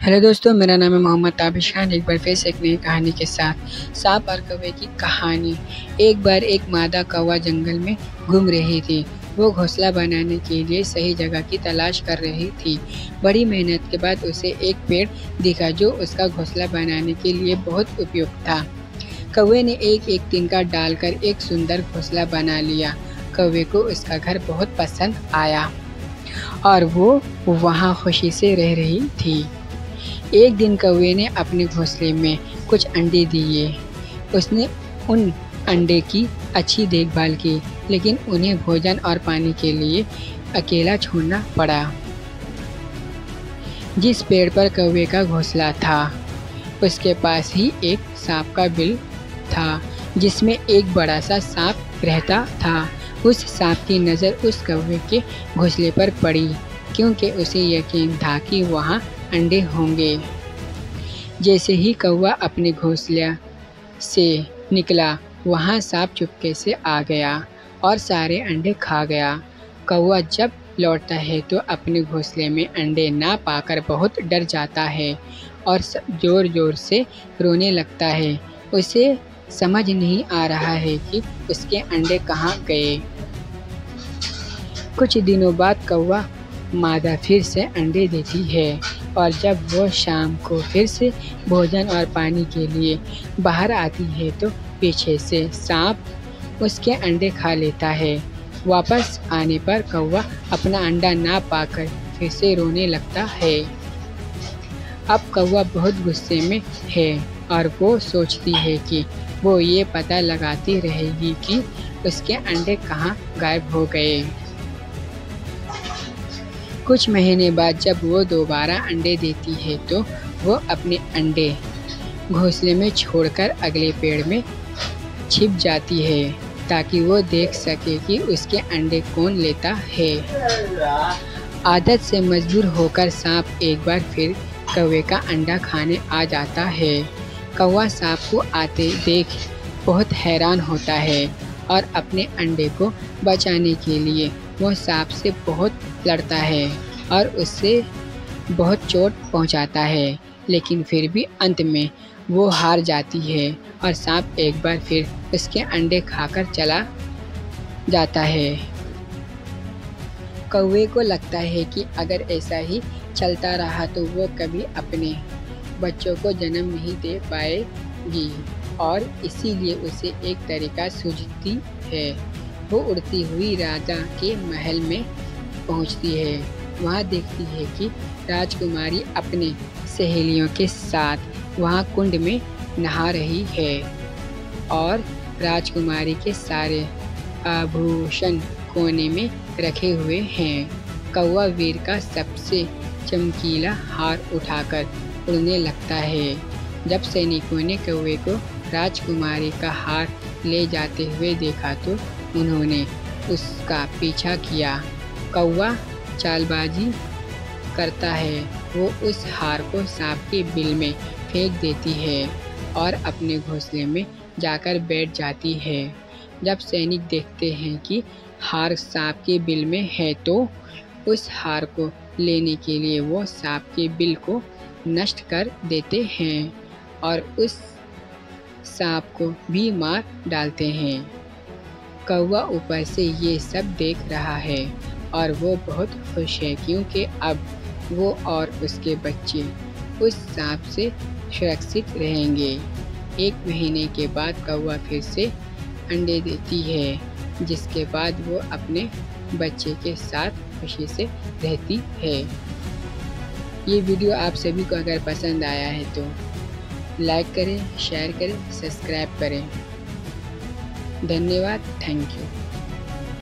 Hello दोस्तों, मेरा नाम है मोहम्मद ताबिश खान। एक बार फिर से एक नई कहानी के साथ सांप और कौवे की कहानी। एक बार एक मादा कौवा जंगल में घूम रही थी। वो घोंसला बनाने के लिए सही जगह की तलाश कर रही थी। बड़ी मेहनत के बाद उसे एक पेड़ दिखा जो उसका घोंसला बनाने के लिए बहुत उपयुक्त था। कौवे ने एक एक तिनका डालकर एक सुंदर घोंसला बना लिया। कौवे को उसका घर बहुत पसंद आया और वो वहाँ खुशी से रह रही थी। एक दिन कौवे ने अपने घोंसले में कुछ अंडे दिए। उसने उन अंडे की अच्छी देखभाल की, लेकिन उन्हें भोजन और पानी के लिए अकेला छोड़ना पड़ा। जिस पेड़ पर कौवे का घोंसला था, उसके पास ही एक सांप का बिल था, जिसमें एक बड़ा सा सांप रहता था। उस सांप की नज़र उस कौवे के घोंसले पर पड़ी, क्योंकि उसे यकीन था कि वहाँ अंडे होंगे। जैसे ही कौवा अपने घोंसले से निकला, वहाँ सांप चुपके से आ गया और सारे अंडे खा गया। कौवा जब लौटता है तो अपने घोंसले में अंडे ना पाकर बहुत डर जाता है और ज़ोर ज़ोर से रोने लगता है। उसे समझ नहीं आ रहा है कि उसके अंडे कहाँ गए। कुछ दिनों बाद कौवा मादा फिर से अंडे देती है और जब वो शाम को फिर से भोजन और पानी के लिए बाहर आती है तो पीछे से सांप उसके अंडे खा लेता है। वापस आने पर कौवा अपना अंडा ना पाकर फिर से रोने लगता है। अब कौवा बहुत गुस्से में है और वो सोचती है कि वो ये पता लगाती रहेगी कि उसके अंडे कहाँ गायब हो गए। कुछ महीने बाद जब वो दोबारा अंडे देती है तो वो अपने अंडे घोंसले में छोड़कर अगले पेड़ में छिप जाती है, ताकि वो देख सके कि उसके अंडे कौन लेता है। आदत से मजबूर होकर सांप एक बार फिर कौवे का अंडा खाने आ जाता है। कौवा सांप को आते देख बहुत हैरान होता है और अपने अंडे को बचाने के लिए वो सांप से बहुत लड़ता है और उससे बहुत चोट पहुंचाता है, लेकिन फिर भी अंत में वो हार जाती है और सांप एक बार फिर उसके अंडे खाकर चला जाता है। कौवे को लगता है कि अगर ऐसा ही चलता रहा तो वो कभी अपने बच्चों को जन्म नहीं दे पाएगी और इसीलिए उसे एक तरीका सूझती है। वो उड़ती हुई राजा के महल में पहुंचती है। वहाँ देखती है कि राजकुमारी अपने सहेलियों के साथ वहाँ कुंड में नहा रही है और राजकुमारी के सारे आभूषण कोने में रखे हुए हैं। कौवा वीर का सबसे चमकीला हार उठाकर उड़ने लगता है। जब सैनिकों ने कौवे को राजकुमारी का हार ले जाते हुए देखा तो उन्होंने उसका पीछा किया। कौवा चालबाजी करता है। वो उस हार को सांप के बिल में फेंक देती है और अपने घोंसले में जाकर बैठ जाती है। जब सैनिक देखते हैं कि हार सांप के बिल में है तो उस हार को लेने के लिए वो सांप के बिल को नष्ट कर देते हैं और उस सांप को भी मार डालते हैं। कौवा ऊपर से ये सब देख रहा है और वो बहुत खुश है, क्योंकि अब वो और उसके बच्चे उस सांप से सुरक्षित रहेंगे। एक महीने के बाद कौवा फिर से अंडे देती है, जिसके बाद वो अपने बच्चे के साथ खुशी से रहती है। ये वीडियो आप सभी को अगर पसंद आया है तो लाइक करें, शेयर करें, सब्सक्राइब करें। धन्यवाद। Thank you.